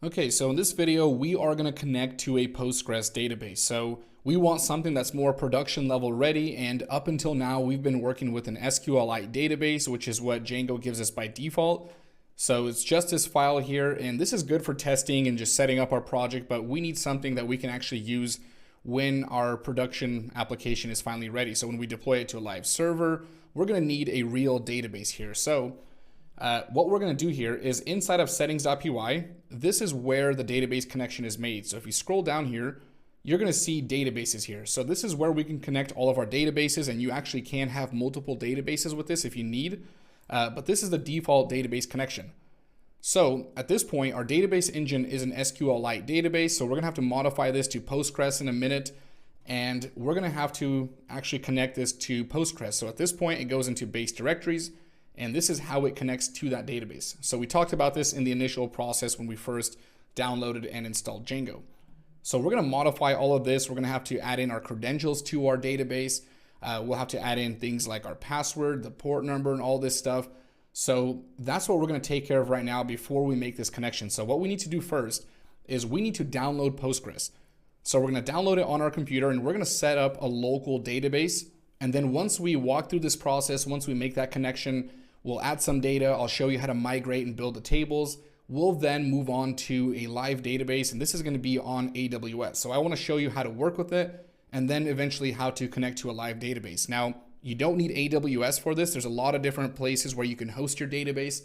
Okay, so in this video, we are going to connect to a Postgres database. So we want something that's more production level ready. And up until now, we've been working with an SQLite database, which is what Django gives us by default. So it's just this file here, and this is good for testing and just setting up our project, but we need something that we can actually use when our production application is finally ready. So when we deploy it to a live server, we're going to need a real database here. So what we're going to do here is inside of settings.py, this is where the database connection is made. So if you scroll down here, you're going to see databases here. So this is where we can connect all of our databases, and you actually can have multiple databases with this if you need. But this is the default database connection. So at this point, our database engine is an SQLite database. So we're going to have to modify this to Postgres in a minute. And we're going to have to actually connect this to Postgres. So at this point, it goes into base directories. And this is how it connects to that database. So we talked about this in the initial process when we first downloaded and installed Django. So we're going to modify all of this. We're going to have to add in our credentials to our database. We'll have to add in things like our password, the port number, and all this stuff. So that's what we're going to take care of right now before we make this connection. So what we need to do first is we need to download Postgres. So we're going to download it on our computer, and we're going to set up a local database. And then once we walk through this process, once we make that connection, we'll add some data. I'll show you how to migrate and build the tables. We'll then move on to a live database, and this is going to be on AWS. So I want to show you how to work with it, and then eventually how to connect to a live database. Now, you don't need AWS for this. There's a lot of different places where you can host your database.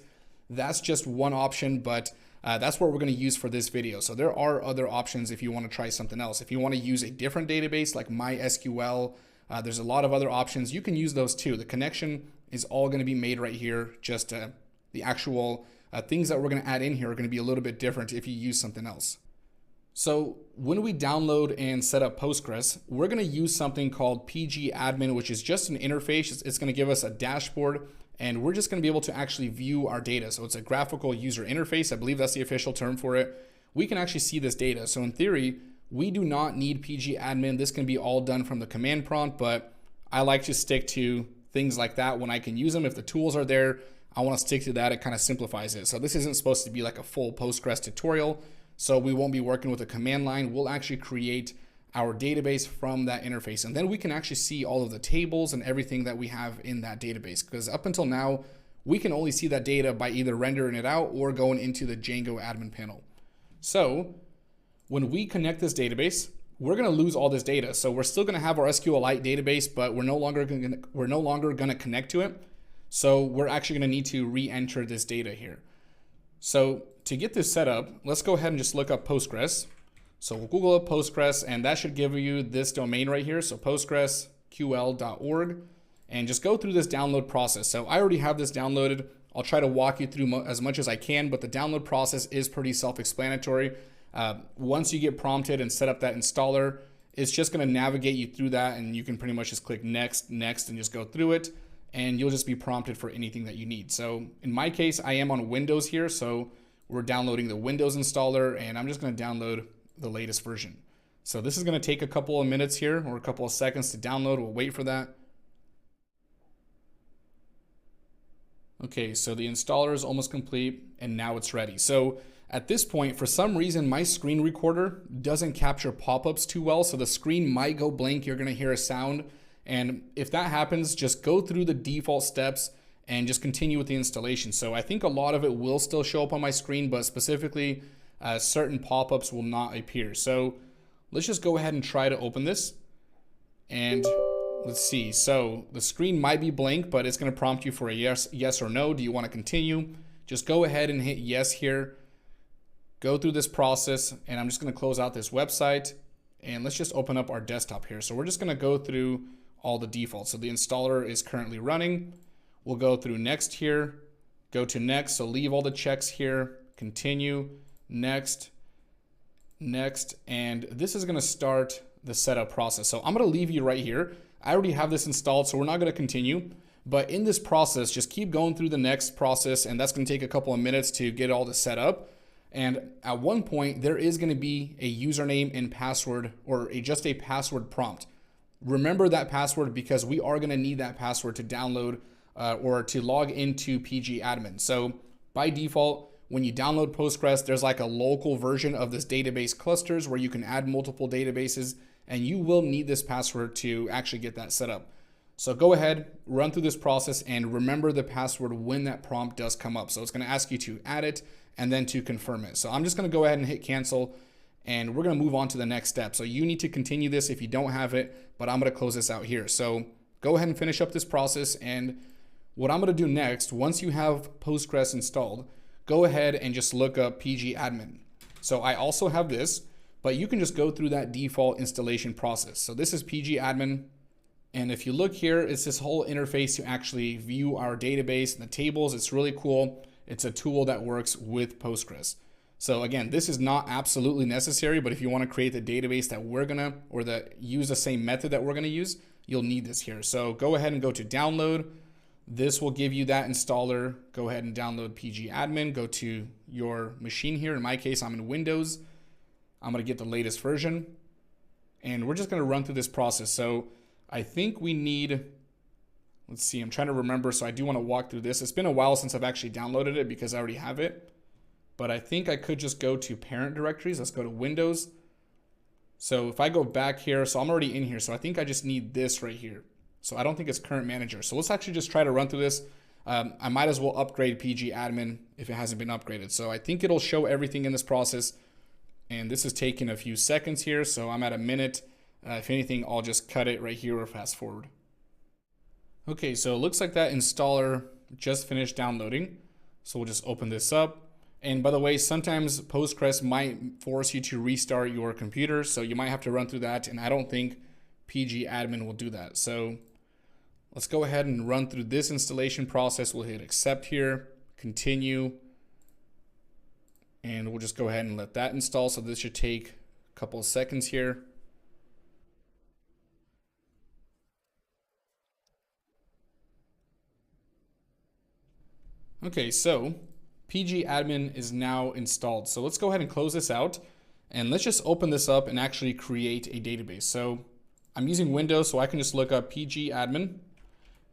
That's just one option, but that's what we're going to use for this video. So there are other options if you want to try something else. If you want to use a different database like MySQL, there's a lot of other options. You can use those too. The connection is all going to be made right here. Just the actual things that we're going to add in here are going to be a little bit different if you use something else. So when we download and set up Postgres, we're going to use something called pgadmin, which is just an interface. It's going to give us a dashboard, and we're just going to be able to actually view our data. So it's a graphical user interface. I believe that's the official term for it. We can actually see this data. So in theory, we do not need pgadmin. This can be all done from the command prompt, but I like to stick to things like that when I can use them. If the tools are there, I want to stick to that. It kind of simplifies it. So this isn't supposed to be like a full Postgres tutorial. So we won't be working with a command line. We'll actually create our database from that interface. And then we can actually see all of the tables and everything that we have in that database. Because up until now, we can only see that data by either rendering it out or going into the Django admin panel. So when we connect this database, we're going to lose all this data. So we're still going to have our SQLite database, but we're no longer going to connect to it. So we're actually going to need to re-enter this data here. So to get this set up, let's go ahead and just look up Postgres. So we'll Google up Postgres, and that should give you this domain right here. So postgresql.org, and just go through this download process. So I already have this downloaded. I'll try to walk you through as much as I can, but the download process is pretty self-explanatory. Once you get prompted and set up that installer, it's just going to navigate you through that, and you can pretty much just click next, next, and just go through it, and you'll just be prompted for anything that you need. So in my case, I am on Windows here, so we're downloading the Windows installer, and I'm just going to download the latest version. So this is going to take a couple of minutes here, or a couple of seconds to download. We'll wait for that. Okay, so the installer is almost complete, and now it's ready. So at this point, for some reason, my screen recorder doesn't capture pop-ups too well, so the screen might go blank. You're going to hear a sound, and if that happens, just go through the default steps and just continue with the installation. So I think a lot of it will still show up on my screen, but specifically certain pop-ups will not appear. So let's just go ahead and try to open this, and let's see. So the screen might be blank, but it's going to prompt you for a yes or no. Do you want to continue? Just go ahead and hit yes here. Go through this process, and I'm just going to close out this website, and let's just open up our desktop here. So we're just going to go through all the defaults. So the installer is currently running. We'll go through next here, go to next. So leave all the checks here, continue, next, next, and this is going to start the setup process. So I'm going to leave you right here. I already have this installed, so we're not going to continue. But in this process, just keep going through the next process, and that's going to take a couple of minutes to get all this set up. And at one point, there is going to be a username and password, or just a password prompt. Remember that password, because we are going to need that password to download or to log into pgadmin. So by default, when you download Postgres, there's like a local version of this database clusters where you can add multiple databases, and you will need this password to actually get that set up. So go ahead, run through this process, and remember the password when that prompt does come up. So it's going to ask you to add it and then to confirm it. So I'm just going to go ahead and hit cancel, and we're going to move on to the next step. So you need to continue this if you don't have it, but I'm going to close this out here. So go ahead and finish up this process. And what I'm going to do next, once you have Postgres installed, go ahead and just look up pgadmin. So I also have this, but you can just go through that default installation process. So this is pgadmin. And if you look here, it's this whole interface to actually view our database and the tables. It's really cool. It's a tool that works with Postgres. So again, this is not absolutely necessary, but if you want to create the database that we're gonna, or use the same method that we're gonna use, you'll need this here. So go ahead and go to download. This will give you that installer. Go ahead and download pgadmin. Go to your machine here. In my case, I'm in Windows. I'm gonna get the latest version, and we're just gonna run through this process. So I think we need, let's see, I'm trying to remember. So I do want to walk through this. It's been a while since I've actually downloaded it because I already have it, but I think I could just go to parent directories. Let's go to Windows. So if I go back here, so I'm already in here. So I think I just need this right here. So I don't think it's current manager. So let's actually just try to run through this. I might as well upgrade pgadmin if it hasn't been upgraded. So I think it'll show everything in this process. And this is taking a few seconds here. So I'm at a minute. If anything, I'll just cut it right here or fast forward. Okay, so it looks like that installer just finished downloading. So we'll just open this up. And by the way, sometimes Postgres might force you to restart your computer. So you might have to run through that. And I don't think pgadmin will do that. So let's go ahead and run through this installation process. We'll hit accept here, continue. And we'll just go ahead and let that install. So this should take a couple of seconds here. Okay, so pgadmin is now installed. So let's go ahead and close this out, and let's just open this up and actually create a database. So I'm using Windows, so I can just look up pgadmin.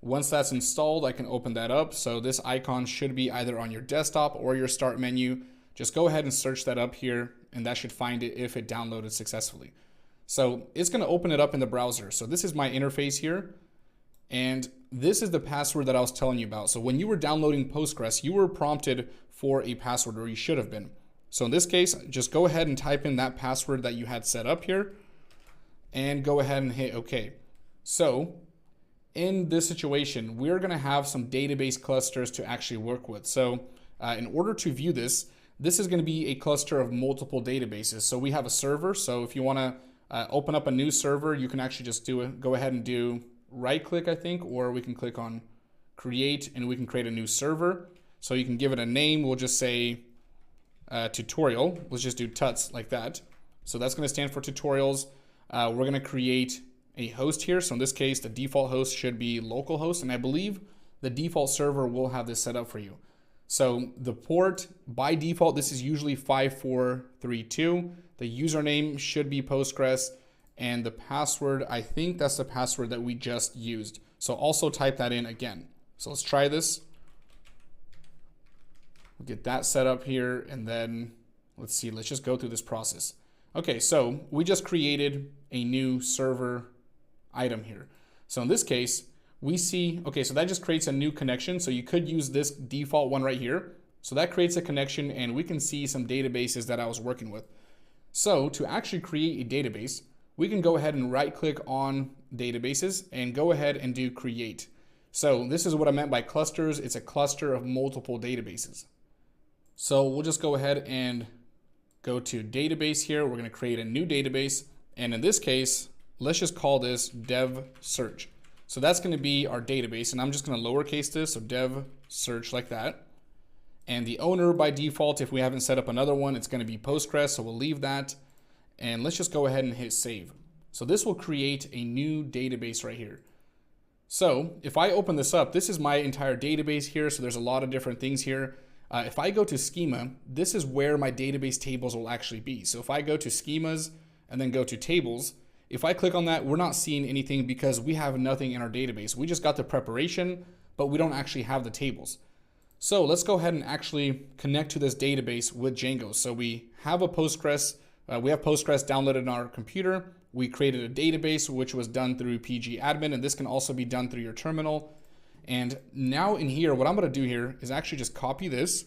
Once that's installed, I can open that up. So this icon should be either on your desktop or your start menu. Just go ahead and search that up here, and that should find it if it downloaded successfully. So it's going to open it up in the browser. So this is my interface here. And this is the password that I was telling you about. So when you were downloading Postgres, you were prompted for a password, or you should have been. So in this case, just go ahead and type in that password that you had set up here and go ahead and hit OK. So in this situation, we're going to have some database clusters to actually work with. So in order to view this, this is going to be a cluster of multiple databases. So we have a server. So if you want to open up a new server, you can actually just go ahead and do right click, I think, or we can click on create and we can create a new server. So you can give it a name. We'll just say tutorial. Let's just do tuts like that. So that's going to stand for tutorials. We're going to create a host here. So in this case, the default host should be localhost, and I believe the default server will have this set up for you. So the port by default, this is usually 5432. The username should be Postgres. And the password, I think that's the password that we just used. So also type that in again. So let's try this. We'll get that set up here, and then let's see, let's just go through this process. Okay, so we just created a new server item here. So in this case, we see, okay, so that just creates a new connection. So you could use this default one right here. So that creates a connection, and we can see some databases that I was working with. So to actually create a database, we can go ahead and right click on databases and go ahead and do create. So this is what I meant by clusters. It's a cluster of multiple databases. So we'll just go ahead and go to database here. We're going to create a new database. And in this case, let's just call this dev search. So that's going to be our database. And I'm just going to lowercase this. So dev search like that. And the owner by default, if we haven't set up another one, it's going to be Postgres. So we'll leave that. And let's just go ahead and hit save. So this will create a new database right here. So if I open this up, this is my entire database here. So there's a lot of different things here. If I go to schema, this is where my database tables will actually be. So if I go to schemas and then go to tables, if I click on that, we're not seeing anything because we have nothing in our database. We just got the preparation, but we don't actually have the tables. So let's go ahead and actually connect to this database with Django. So we have a Postgres, downloaded on our computer. We created a database, which was done through pgadmin, and this can also be done through your terminal. And now in here, what I'm gonna do here is actually just copy this,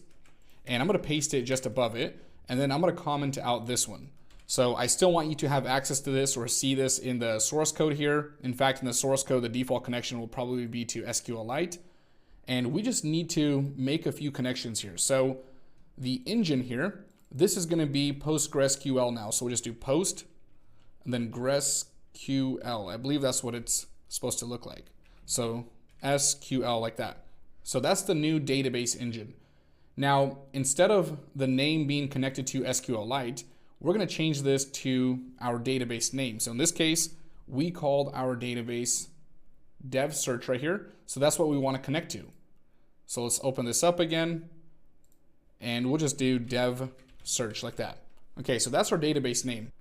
and I'm gonna paste it just above it, and then I'm gonna comment out this one. So I still want you to have access to this or see this in the source code here. In fact, in the source code, the default connection will probably be to SQLite. And we just need to make a few connections here. So the engine here, this is gonna be PostgreSQL now. So we'll just do post and then GresQL. I believe that's what it's supposed to look like. So SQL like that. So that's the new database engine. Now, instead of the name being connected to SQLite, we're gonna change this to our database name. So in this case, we called our database dev search right here. So that's what we wanna connect to. So let's open this up again, and we'll just do dev search like that. Okay, so that's our database name.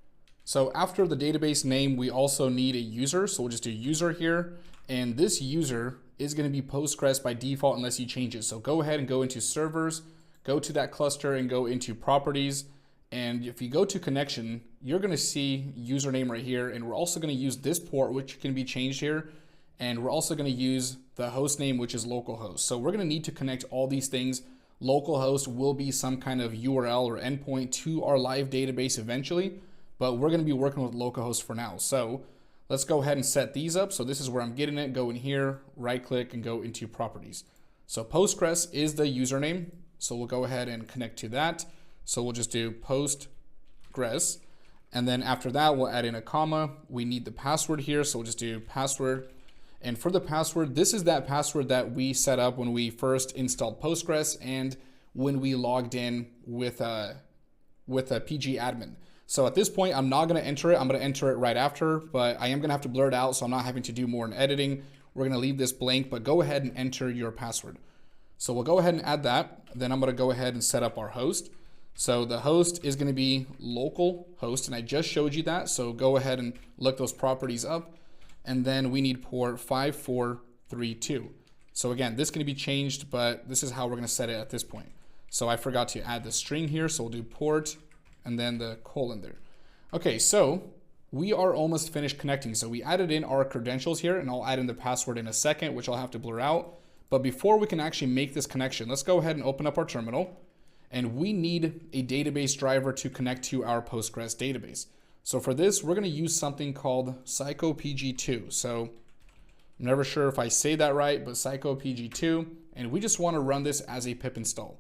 So after the database name, we also need a user. So we'll just do user here. And this user is gonna be Postgres by default unless you change it. So go ahead and go into servers, go to that cluster and go into properties. And if you go to connection, you're gonna see username right here. And we're also gonna use this port, which can be changed here. And we're also gonna use the host name, which is localhost. So we're gonna need to connect all these things. Localhost will be some kind of URL or endpoint to our live database eventually, but we're gonna be working with localhost for now. So let's go ahead and set these up. So this is where I'm getting it. Go in here, right click and go into properties. So Postgres is the username. So we'll go ahead and connect to that. So we'll just do Postgres. And then after that, we'll add in a comma. We need the password here. So we'll just do password. And for the password, this is that password that we set up when we first installed Postgres and when we logged in with a pgadmin. So at this point, I'm not gonna enter it. I'm gonna enter it right after, but I am gonna have to blur it out so I'm not having to do more in editing. We're gonna leave this blank, but go ahead and enter your password. So we'll go ahead and add that. Then I'm gonna go ahead and set up our host. So the host is gonna be localhost, and I just showed you that. So go ahead and look those properties up. And then we need port 5432. So again, this can be changed, but this is how we're gonna set it at this point. So I forgot to add the string here, so we'll do port and then the colon there. Okay, so we are almost finished connecting. So we added in our credentials here, and I'll add in the password in a second, which I'll have to blur out. But before we can actually make this connection, let's go ahead and open up our terminal. And we need a database driver to connect to our Postgres database. So for this, we're gonna use something called psychopg2. So I'm never sure if I say that right, but psychopg2, and we just wanna run this as a pip install.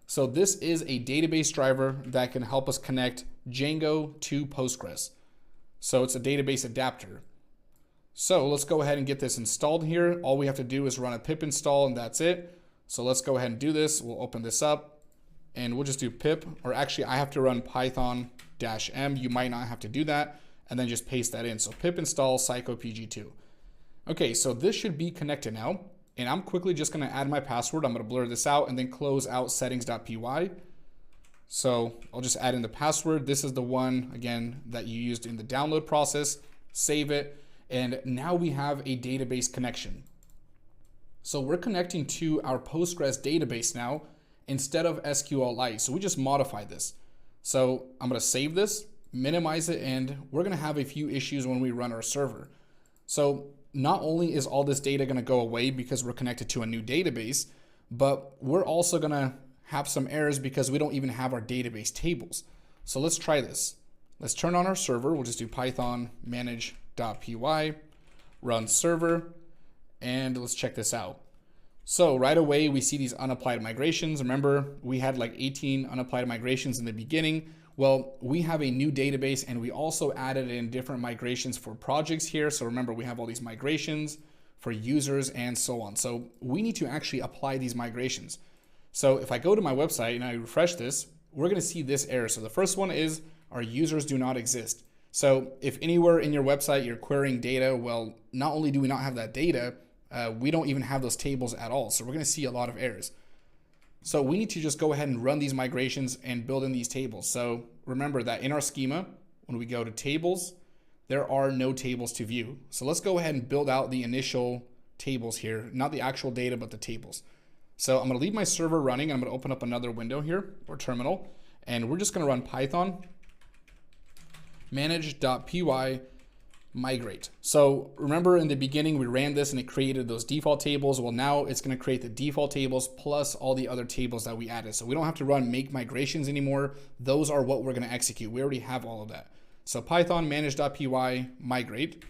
So this is a database driver that can help us connect Django to Postgres. So it's a database adapter. So let's go ahead and get this installed here. All we have to do is run a pip install and that's it. So let's go ahead and do this. We'll open this up and we'll just do pip, or actually I have to run Python-M. You might not have to do that, and then just paste that in. So pip install psychopg2. Okay, so this should be connected now. And I'm quickly just gonna add my password. I'm gonna blur this out and then close out settings.py. So I'll just add in the password. This is the one, again, that you used in the download process. Save it. And now we have a database connection. So we're connecting to our Postgres database now instead of SQLite. So we just modified this. So I'm gonna save this, minimize it, and we're gonna have a few issues when we run our server. So not only is all this data gonna go away because we're connected to a new database, but we're also gonna have some errors because we don't even have our database tables. So let's try this. Let's turn on our server. We'll just do python manage.py, run server, and let's check this out. So right away, we see these unapplied migrations. Remember, we had like 18 unapplied migrations in the beginning. Well, we have a new database and we also added in different migrations for projects here. So remember, we have all these migrations for users and so on. So we need to actually apply these migrations. So if I go to my website and I refresh this, we're gonna see this error. So the first one is our users do not exist. So if anywhere in your website you're querying data, well, not only do we not have that data, we don't even have those tables at all. So we're gonna see a lot of errors. So we need to just go ahead and run these migrations and build in these tables. So remember that in our schema, when we go to tables, there are no tables to view. So let's go ahead and build out the initial tables here, not the actual data, but the tables. So I'm going to leave my server running. I'm going to open up another window here, or terminal, and we're just going to run Python manage.py migrate. So remember in the beginning, we ran this and it created those default tables. Well, now it's going to create the default tables plus all the other tables that we added. So we don't have to run make migrations anymore. Those are what we're going to execute. We already have all of that. So Python manage.py migrate.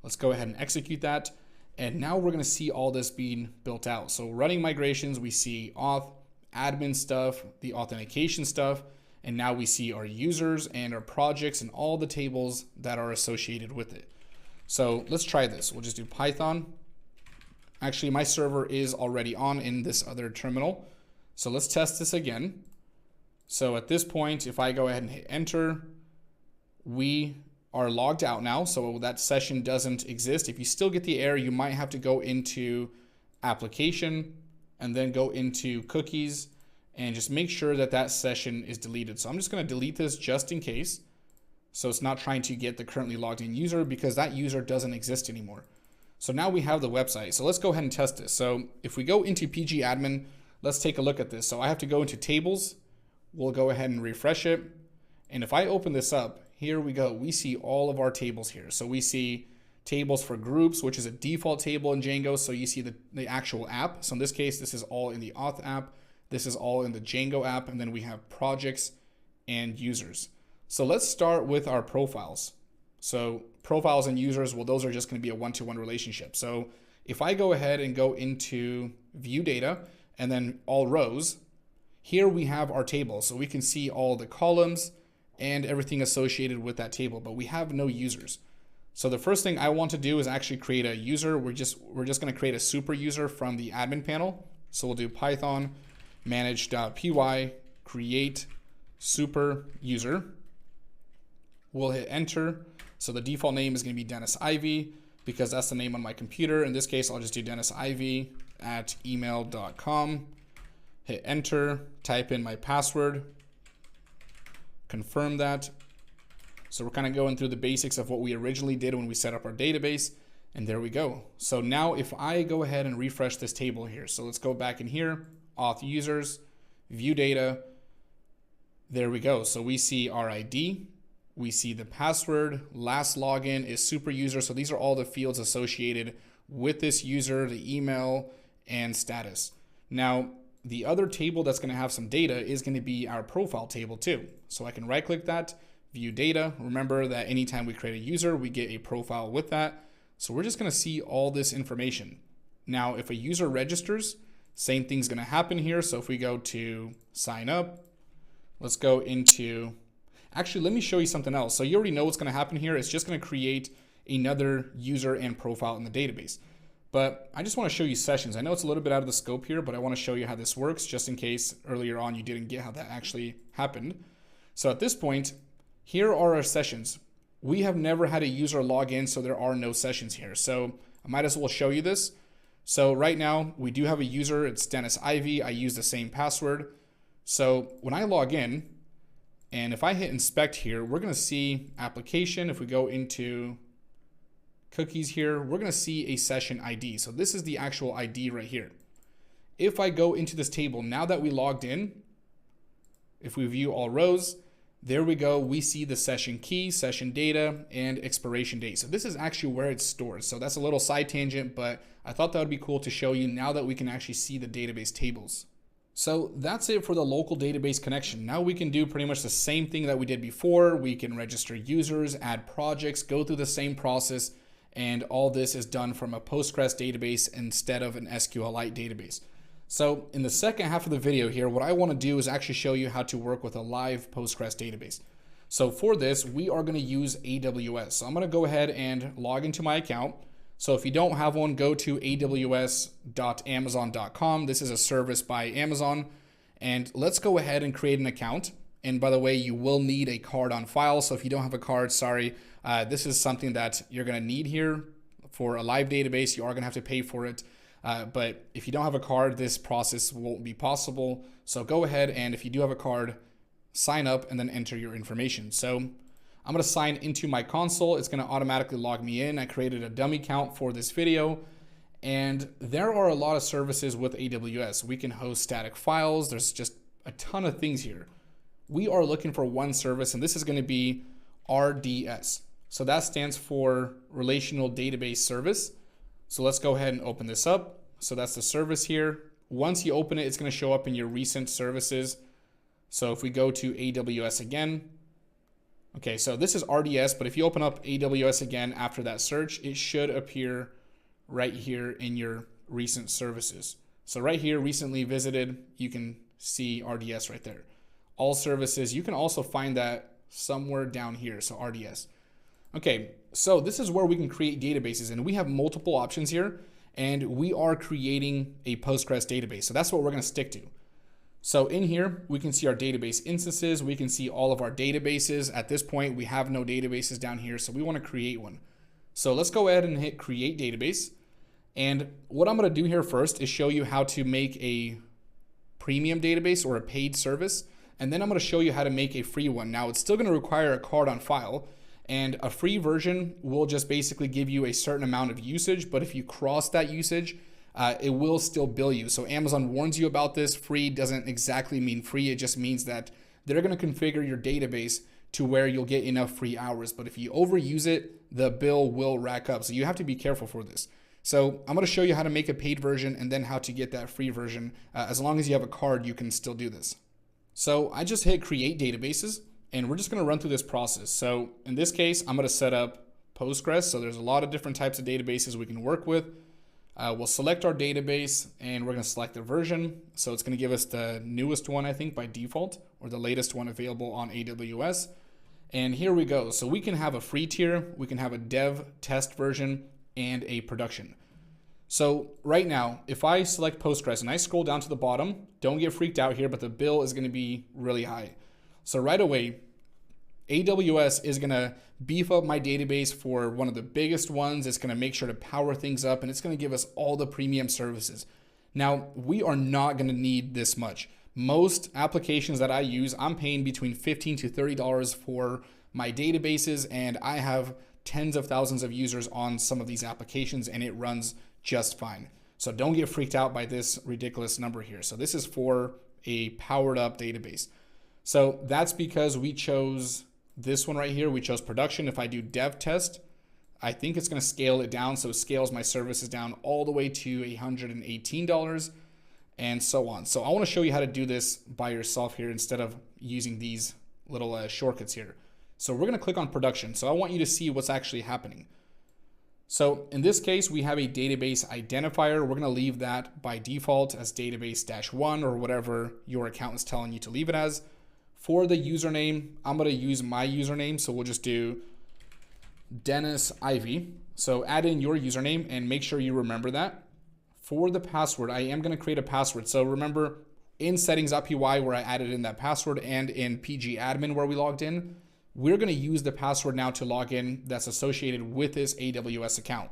Let's go ahead and execute that. And now we're going to see all this being built out. So running migrations, we see auth, admin stuff, the authentication stuff, and now we see our users and our projects and all the tables that are associated with it. So let's try this. We'll just do Python. Actually, my server is already on in this other terminal. So let's test this again. So at this point, if I go ahead and hit enter, we are logged out now. So that session doesn't exist. If you still get the error, you might have to go into application and then go into cookies and just make sure that that session is deleted. So I'm just going to delete this just in case. So it's not trying to get the currently logged in user because that user doesn't exist anymore. So now we have the website. So let's go ahead and test this. So if we go into PG admin, let's take a look at this. So I have to go into tables. We'll go ahead and refresh it. And if I open this up, here we go. We see all of our tables here. So we see tables for groups, which is a default table in Django. So you see the actual app. So in this case, this is all in the auth app. This is all in the Django app, and then we have projects and users. So let's start with our profiles. So profiles and users, well, those are just going to be a one-to-one relationship. So if I go ahead and go into view data and then all rows, here we have our table. So we can see all the columns and everything associated with that table, but we have no users. So the first thing I want to do is actually create a user. We're just going to create a super user from the admin panel. So we'll do Python manage.py create super user. We'll hit enter. So the default name is going to be Dennis Ivy because that's the name on my computer. In this case, I'll just do dennisivy@email.com. Hit enter, type in my password, confirm that. So we're kind of going through the basics of what we originally did when we set up our database. And there we go. So now if I go ahead and refresh this table here, so let's go back in here, auth users, view data. There we go. So we see our ID, we see the password, last login is super user. So these are all the fields associated with this user, the email and status. Now, the other table that's going to have some data is going to be our profile table too. So I can right click that, view data. Remember that anytime we create a user, we get a profile with that. So we're just going to see all this information. Now, if a user registers, same thing's going to happen here. So if we go to sign up, let's go into, actually, let me show you something else. So you already know what's going to happen here. It's just going to create another user and profile in the database. But I just want to show you sessions. I know it's a little bit out of the scope here, but I want to show you how this works just in case earlier on you didn't get how that actually happened. So at this point, here are our sessions. We have never had a user log in, so there are no sessions here. So I might as well show you this. So right now we do have a user, it's Dennis Ivy. I use the same password. So when I log in, and if I hit inspect here, we're going to see application. If we go into cookies here, we're going to see a session ID. So this is the actual ID right here. If I go into this table, now that we logged in, if we view all rows, there we go. We see the session key, session data, and expiration date. So this is actually where it's stored. So that's a little side tangent, but I thought that would be cool to show you now that we can actually see the database tables. So that's it for the local database connection. Now we can do pretty much the same thing that we did before. We can register users, add projects, go through the same process, and all this is done from a Postgres database instead of an SQLite database. So in the second half of the video here, what I want to do is actually show you how to work with a live Postgres database. So for this, we are going to use AWS. So I'm going to go ahead and log into my account. So if you don't have one, go to aws.amazon.com. This is a service by Amazon. And let's go ahead and create an account. And by the way, you will need a card on file. So if you don't have a card, sorry, this is something that you're going to need here for a live database. You are going to have to pay for it. But if you don't have a card, this process won't be possible. So go ahead and if you do have a card, sign up and then enter your information. So I'm going to sign into my console. It's going to automatically log me in. I created a dummy account for this video. And there are a lot of services with AWS. We can host static files. There's just a ton of things here. We are looking for one service, and this is going to be RDS. So that stands for Relational Database Service. So let's go ahead and open this up. So that's the service here. Once you open it, it's going to show up in your recent services. So if we go to AWS again, okay, so this is RDS, but if you open up AWS again after that search, it should appear right here in your recent services. So right here, recently visited, you can see RDS right there. All services, you can also find that somewhere down here, so RDS. Okay, so this is where we can create databases, and we have multiple options here, and we are creating a Postgres database. So that's what we're gonna stick to. So in here, we can see our database instances. We can see all of our databases. At this point, we have no databases down here, so we wanna create one. So let's go ahead and hit create database. And what I'm gonna do here first is show you how to make a premium database or a paid service. And then I'm gonna show you how to make a free one. Now it's still gonna require a card on file, and a free version will just basically give you a certain amount of usage. But if you cross that usage, it will still bill you. So Amazon warns you about this. Free doesn't exactly mean free. It just means that they're gonna configure your database to where you'll get enough free hours. But if you overuse it, the bill will rack up. So you have to be careful for this. So I'm gonna show you how to make a paid version and then how to get that free version. As long as you have a card, you can still do this. So I just hit create databases, and we're just gonna run through this process. So in this case, I'm gonna set up Postgres. So there's a lot of different types of databases we can work with. We'll select our database, and we're gonna select the version. So it's gonna give us the newest one, I think, by default, or the latest one available on AWS. And here we go. So we can have a free tier, we can have a dev test version, and a production. So right now, if I select Postgres and I scroll down to the bottom, don't get freaked out here, but the bill is gonna be really high. So right away, AWS is gonna beef up my database for one of the biggest ones. It's gonna make sure to power things up, and it's gonna give us all the premium services. Now, we are not gonna need this much. Most applications that I use, I'm paying between $15 to $30 for my databases, and I have tens of thousands of users on some of these applications, and it runs just fine. So don't get freaked out by this ridiculous number here. So this is for a powered up database. So that's because we chose this one right here. We chose production. If I do dev test, I think it's gonna scale it down. So it scales my services down all the way to $118 and so on. So I wanna show you how to do this by yourself here instead of using these little shortcuts here. So we're gonna click on production. So I want you to see what's actually happening. So in this case, we have a database identifier. We're gonna leave that by default as database-1 or whatever your account is telling you to leave it as. For the username, I'm gonna use my username. So we'll just do Dennis Ivy. So add in your username and make sure you remember that. For the password, I am gonna create a password. So remember in settings.py where I added in that password and in pgadmin where we logged in, we're gonna use the password now to log in that's associated with this AWS account.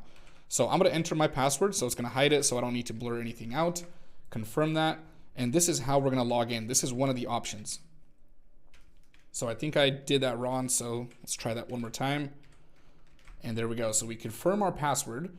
So I'm gonna enter my password, so it's gonna hide it so I don't need to blur anything out. Confirm that, and this is how we're gonna log in. This is one of the options. So I think I did that wrong, so let's try that one more time. And there we go. So we confirm our password,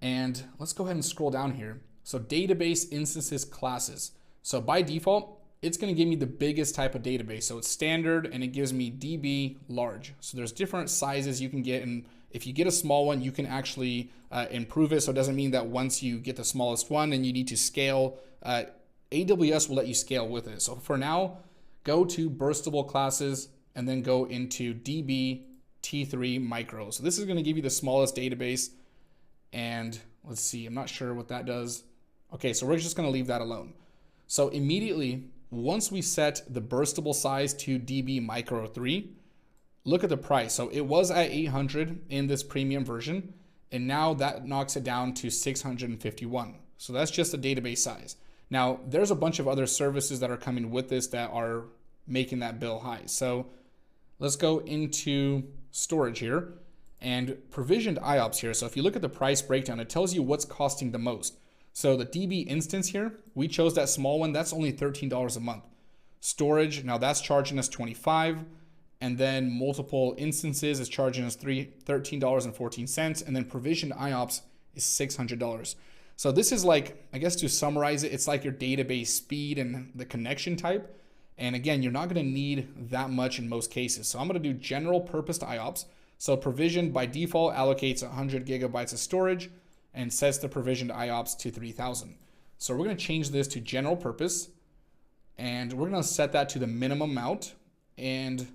and let's go ahead and scroll down here. So database instances classes. So by default, it's going to give me the biggest type of database. So it's standard, and it gives me DB large. So there's different sizes you can get, and if you get a small one, you can actually improve it. So it doesn't mean that once you get the smallest one and you need to scale, AWS will let you scale with it. So for now, go to burstable classes and then go into DB T3 micro. So this is going to give you the smallest database, and let's see, I'm not sure what that does. Okay, so we're just going to leave that alone. So immediately, once we set the burstable size to DB micro 3, look at the price. So it was at 800 in this premium version, and now that knocks it down to 651. So that's just the database size. Now, there's a bunch of other services that are coming with this that are making that bill high. So let's go into storage here and provisioned IOPS here. So if you look at the price breakdown, it tells you what's costing the most. So the DB instance here, we chose that small one. That's only $13 a month. Storage, now that's charging us $25. And then multiple instances is charging us $13.14. And then provisioned IOPS is $600. So this is like, I guess to summarize it, it's like your database speed and the connection type. And again, you're not going to need that much in most cases. So I'm going to do general purpose IOPS. So provisioned by default allocates 100 gigabytes of storage and sets the provisioned IOPS to 3000. So we're going to change this to general purpose, and we're going to set that to the minimum amount, and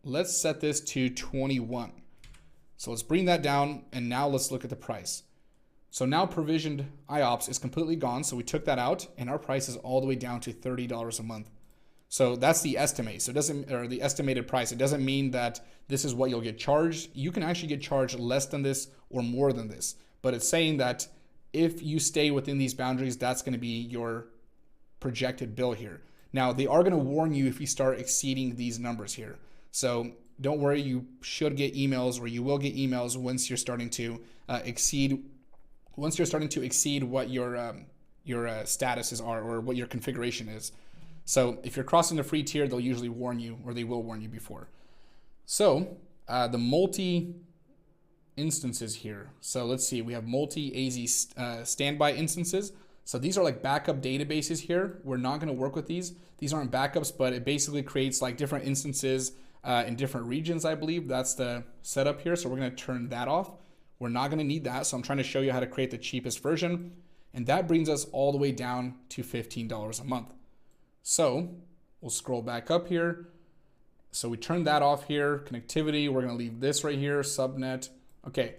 let's set this to 21. So let's bring that down, and now let's look at the price. So now provisioned IOPS is completely gone, so we took that out, and our price is all the way down to $30 a month. So that's the estimate. So it doesn't, or the estimated price. It doesn't mean that this is what you'll get charged. You can actually get charged less than this or more than this, but it's saying that if you stay within these boundaries, that's going to be your projected bill here. Now, they are going to warn you if you start exceeding these numbers here. So don't worry, you should get emails, or you will get emails once you're starting to exceed what your statuses are, or what your configuration is. So if you're crossing the free tier, they'll usually warn you, or they will warn you before. So the multi instances here. So let's see, we have multi-AZ standby instances. So these are like backup databases here. We're not going to work with these. These aren't backups, but it basically creates like different instances in different regions, I believe. That's the setup here. So we're going to turn that off. We're not going to need that. So I'm trying to show you how to create the cheapest version. And that brings us all the way down to $15 a month. So we'll scroll back up here. So we turn that off here. Connectivity, we're going to leave this right here, subnet. Okay,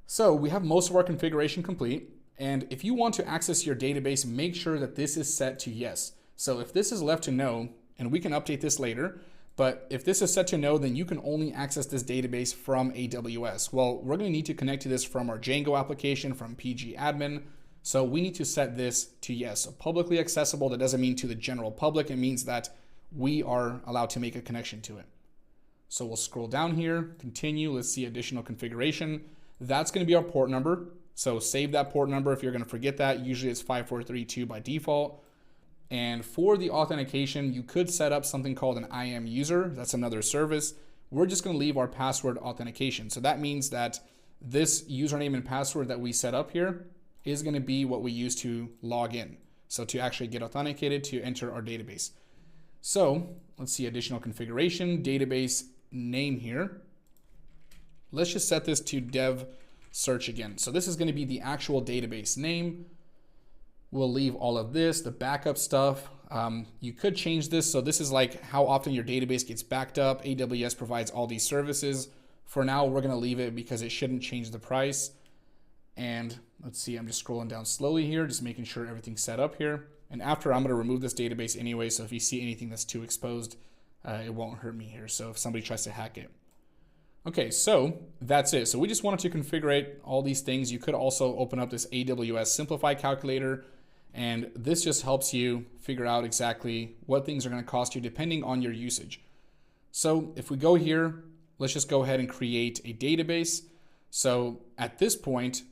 so we have most of our configuration complete. And if you want to access your database, make sure that this is set to yes. So if this is left to no, and we can update this later, but if this is set to no, then you can only access this database from AWS. Well, we're going to need to connect to this from our Django application, from PG admin. So we need to set this to yes. So publicly accessible, that doesn't mean to the general public. It means that we are allowed to make a connection to it. So we'll scroll down here, continue, let's see additional configuration. That's going to be our port number. So save that port number if you're going to forget that. Usually it's 5432 by default. And for the authentication, you could set up something called an IAM user. That's another service. We're just going to leave our password authentication. So that means that this username and password that we set up here is going to be what we use to log in. So to actually get authenticated to enter our database. So let's see additional configuration, database name here. Let's just set this to dev search again. So this is going to be the actual database name. We'll leave all of this, the backup stuff. You could change this. So this is like how often your database gets backed up. AWS provides all these services. For now, we're going to leave it because it shouldn't change the price. And let's see, I'm just scrolling down slowly here, just making sure everything's set up here. And after, I'm going to remove this database anyway. So if you see anything that's too exposed, it won't hurt me here. So if somebody tries to hack it. Okay, so that's it. So we just wanted to configure all these things. You could also open up this AWS Simplify calculator, and this just helps you figure out exactly what things are going to cost you depending on your usage. So if we go here, let's just go ahead and create a database. So at this point,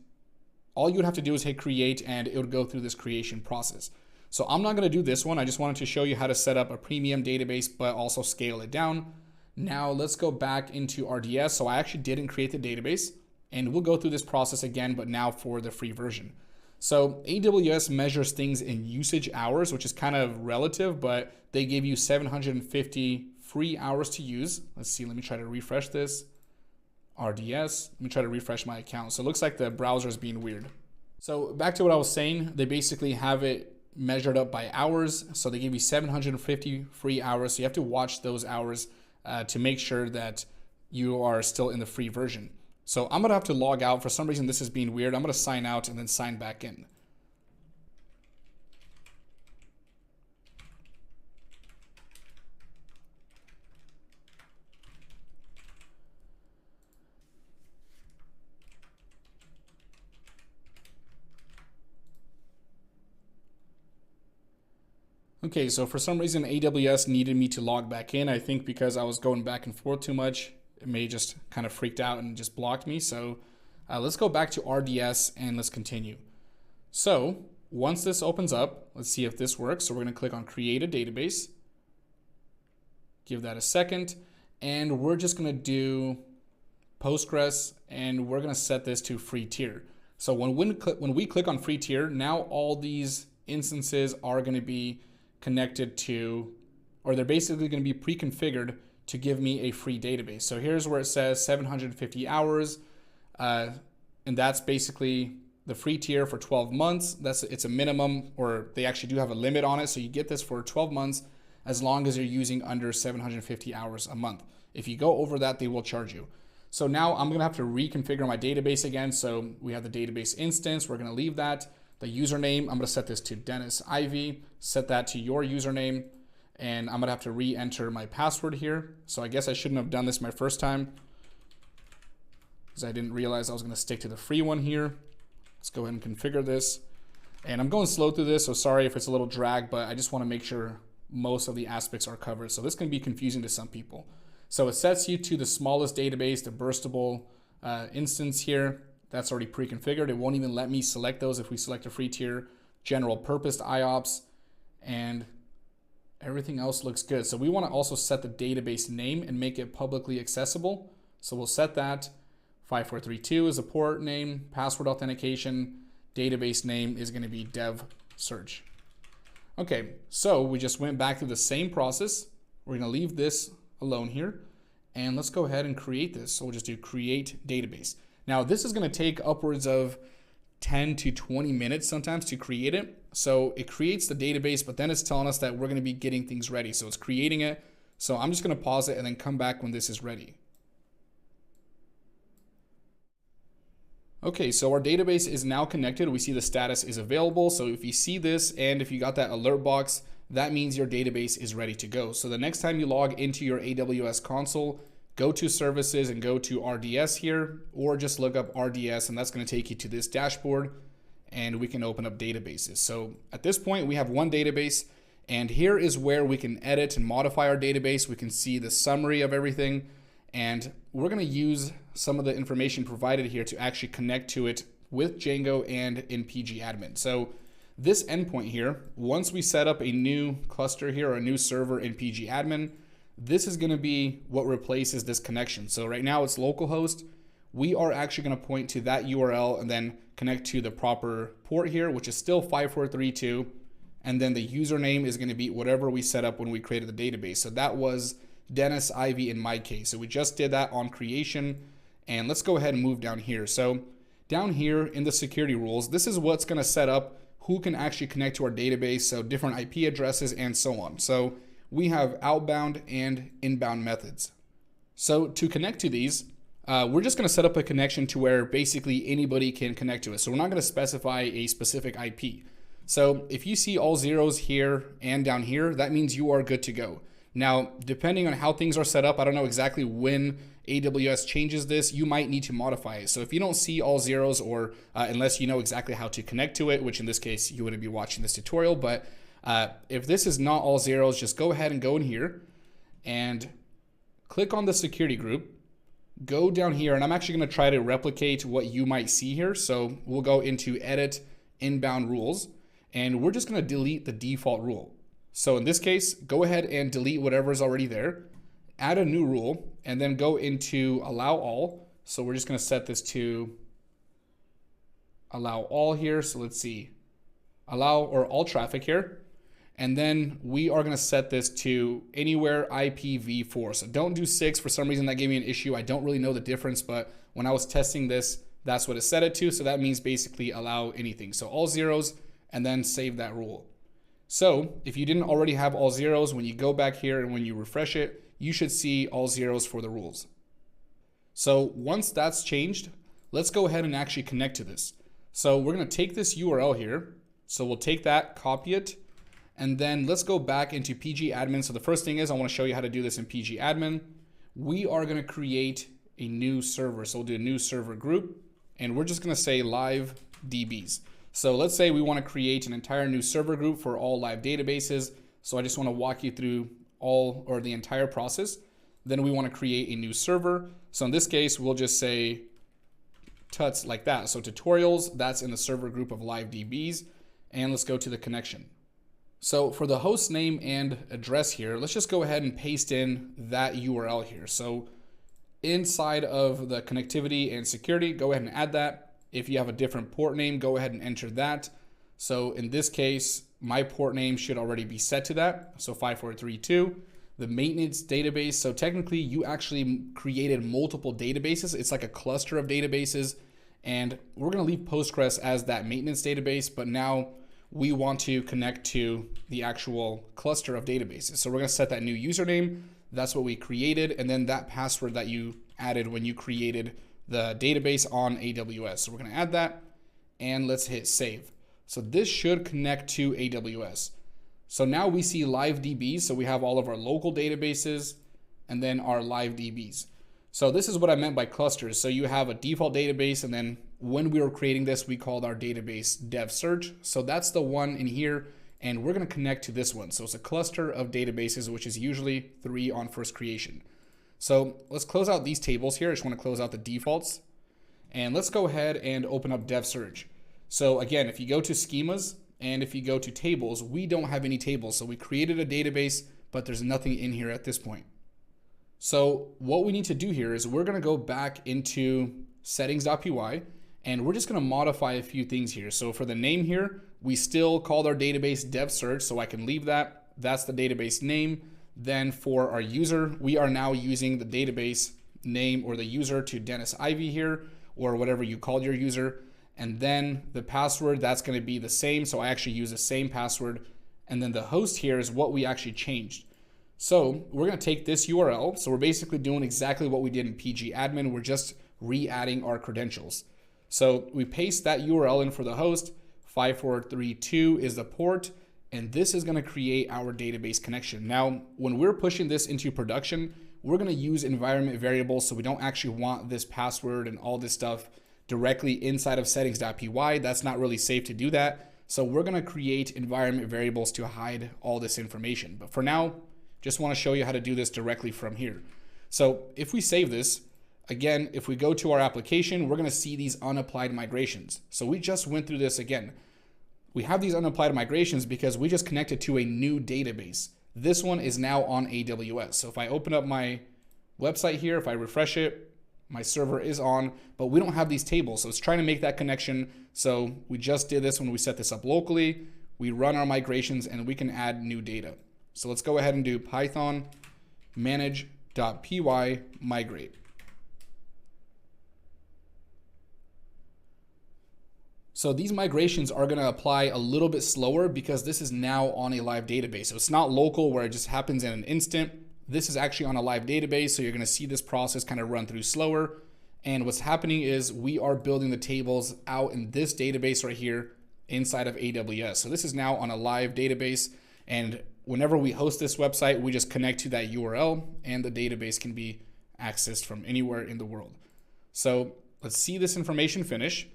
all you would have to do is hit create, and it would go through this creation process. So I'm not going to do this one. I just wanted to show you how to set up a premium database, but also scale it down. Now let's go back into RDS. So I actually didn't create the database, and we'll go through this process again, but now for the free version. So AWS measures things in usage hours, which is kind of relative, but they give you 750 free hours to use. Let's see, let me try to refresh this. RDS, let me try to refresh my account. So it looks like the browser is being weird. So back to what I was saying, they basically have it measured up by hours. So they give you 750 free hours. So you have to watch those hours to make sure that you are still in the free version. So I'm gonna have to log out. For some reason, this is being weird. I'm gonna sign out and then sign back in. Okay, so for some reason, AWS needed me to log back in. I think because I was going back and forth too much, it may just kind of freaked out and just blocked me. So let's go back to RDS and let's continue. So once this opens up, let's see if this works. So we're going to click on create a database. Give that a second. And we're just going to do Postgres, and we're going to set this to free tier. So when we click on free tier, now all these instances are going to be connected to, or they're basically going to be pre-configured to give me a free database. So here's where it says 750 hours, and that's basically the free tier for 12 months. It's a minimum, or they actually do have a limit on it. So you get this for 12 months as long as you're using under 750 hours a month. If you go over that, they will charge you. So now I'm gonna have to reconfigure my database again. So we have the database instance, we're gonna leave that. The username, I'm gonna set this to Dennis Ivy, set that to your username, and I'm gonna have to re-enter my password here. So I guess I shouldn't have done this my first time because I didn't realize I was gonna stick to the free one here. Let's go ahead and configure this. And I'm going slow through this, so sorry if it's a little drag, but I just wanna make sure most of the aspects are covered. So this can be confusing to some people. So it sets you to the smallest database, the burstable instance here. That's already pre-configured. It won't even let me select those if we select a free tier, general purpose IOPS, and everything else looks good. So we want to also set the database name and make it publicly accessible. So we'll set that. 5432 is a port name, password authentication, database name is going to be dev search. Okay, so we just went back through the same process. We're going to leave this alone here, and let's go ahead and create this. So we'll just do create database. Now this is going to take upwards of 10 to 20 minutes sometimes to create it. So it creates the database, but then it's telling us that we're going to be getting things ready. So it's creating it. So I'm just going to pause it and then come back when this is ready. Okay, so our database is now connected. We see the status is available. So if you see this and if you got that alert box, that means your database is ready to go. So the next time you log into your AWS console, go to services and go to RDS here, or just look up RDS, and that's going to take you to this dashboard, and we can open up databases. So at this point, we have one database, and here is where we can edit and modify our database. We can see the summary of everything, and we're going to use some of the information provided here to actually connect to it with Django and in pgadmin. So this endpoint here, once we set up a new cluster here or a new server in pgadmin, this is going to be what replaces this connection. So right now it's localhost. We are actually going to point to that URL and then connect to the proper port here, which is still 5432. And then the username is going to be whatever we set up when we created the database. So that was Dennis Ivy in my case. So we just did that on creation. And let's go ahead and move down here. So down here in the security rules, this is what's going to set up who can actually connect to our database. So different IP addresses and so on. So we have outbound and inbound methods. So to connect to these, we're just going to set up a connection to where basically anybody can connect to it. So we're not going to specify a specific IP. So if you see all zeros here and down here, that means you are good to go. Now, depending on how things are set up, I don't know exactly when AWS changes this, you might need to modify it. So if you don't see all zeros, or unless you know exactly how to connect to it, which in this case, you wouldn't be watching this tutorial, but if this is not all zeros, just go ahead and go in here and click on the security group, go down here, and I'm actually going to try to replicate what you might see here. So we'll go into edit inbound rules, and we're just going to delete the default rule. So in this case, go ahead and delete whatever is already there, add a new rule, and then go into allow all. So we're just going to set this to allow all here. So let's see, allow or all traffic here. And then we are going to set this to anywhere IPv4. So don't do 6. For some reason that gave me an issue. I don't really know the difference, but when I was testing this, that's what it set it to. So that means basically allow anything. So all zeros, and then save that rule. So if you didn't already have all zeros, when you go back here and when you refresh it, you should see all zeros for the rules. So once that's changed, let's go ahead and actually connect to this. So we're going to take this URL here. So we'll take that, copy it, and then let's go back into pgadmin. So the first thing is I want to show you how to do this in pgadmin. We are going to create a new server. So we'll do a new server group, and we're just going to say live DBs. So let's say we want to create an entire new server group for all live databases. So I just want to walk you through all or the entire process. Then we want to create a new server. So in this case, we'll just say tuts like that. So tutorials, that's in the server group of live DBs. And let's go to the connection. So for the host name and address here, let's just go ahead and paste in that URL here. So inside of the connectivity and security, go ahead and add that. If you have a different port name, go ahead and enter that. So in this case, my port name should already be set to that. So 5432. The maintenance database. So technically you actually created multiple databases. It's like a cluster of databases, and we're going to leave Postgres as that maintenance database, but now we want to connect to the actual cluster of databases. So we're going to set that new username. That's what we created. And then that password that you added when you created the database on AWS. So we're going to add that, and let's hit save. So this should connect to AWS. So now we see live DBs. So we have all of our local databases and then our live DBs. So this is what I meant by clusters. So you have a default database, and then when we were creating this, we called our database dev search. So that's the one in here, and we're going to connect to this one. So it's a cluster of databases, which is usually 3 on first creation. So let's close out these tables here. I just want to close out the defaults, and let's go ahead and open up dev search. So again, if you go to schemas and if you go to tables, we don't have any tables. So we created a database, but there's nothing in here at this point. So what we need to do here is we're going to go back into settings.py, and we're just going to modify a few things here. So for the name here, we still called our database dev search, so I can leave that. That's the database name. Then for our user, we are now using the database name or the user to Dennis Ivy here, or whatever you called your user. And then the password, that's going to be the same. So I actually use the same password. And then the host here is what we actually changed. So we're going to take this URL. So we're basically doing exactly what we did in PG admin. We're just re-adding our credentials. So we paste that URL in for the host. 5432 is the port, and this is going to create our database connection. Now, when we're pushing this into production, we're going to use environment variables. So we don't actually want this password and all this stuff directly inside of settings.py. That's not really safe to do that. So we're going to create environment variables to hide all this information. But for now, just want to show you how to do this directly from here. So if we save this, again, if we go to our application, we're going to see these unapplied migrations. So we just went through this again. We have these unapplied migrations because we just connected to a new database. This one is now on AWS. So if I open up my website here, if I refresh it, my server is on, but we don't have these tables. So it's trying to make that connection. So we just did this when we set this up locally. We run our migrations and we can add new data. So let's go ahead and do Python manage.py migrate. So these migrations are going to apply a little bit slower because this is now on a live database. So it's not local where it just happens in an instant. This is actually on a live database. So you're going to see this process kind of run through slower. And what's happening is we are building the tables out in this database right here inside of AWS. So this is now on a live database, and whenever we host this website, we just connect to that URL and the database can be accessed from anywhere in the world. So let's see this information finish.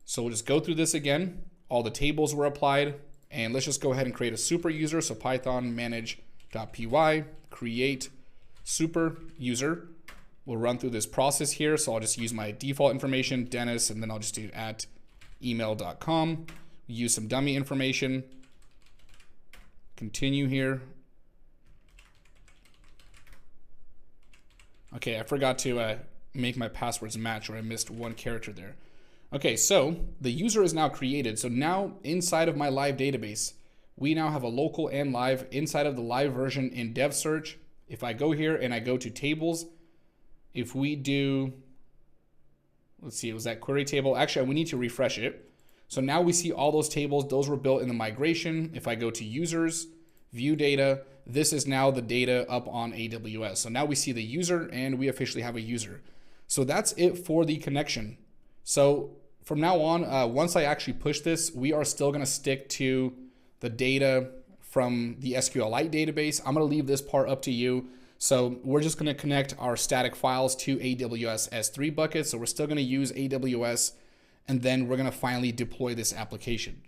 So we'll just go through this again. All the tables were applied, and let's just go ahead and create a super user. So Python manage.py, create super user. We'll run through this process here. So I'll just use my default information, Dennis, and then I'll just do @email.com. Use some dummy information. Continue here. Okay, I forgot to make my passwords match, or I missed one character there. Okay, so the user is now created. So now inside of my live database, we now have a local and live inside of the live version in dev search. If I go here and I go to tables, if we do, let's see, it was that query table. Actually, we need to refresh it. So now we see all those tables. Those were built in the migration. If I go to users, view data, this is now the data up on AWS. So now we see the user and we officially have a user. So that's it for the connection. So from now on, once I actually push this, we are still going to stick to the data from the SQLite database. I'm going to leave this part up to you. So we're just going to connect our static files to AWS S3 buckets. So we're still going to use AWS, and then we're going to finally deploy this application.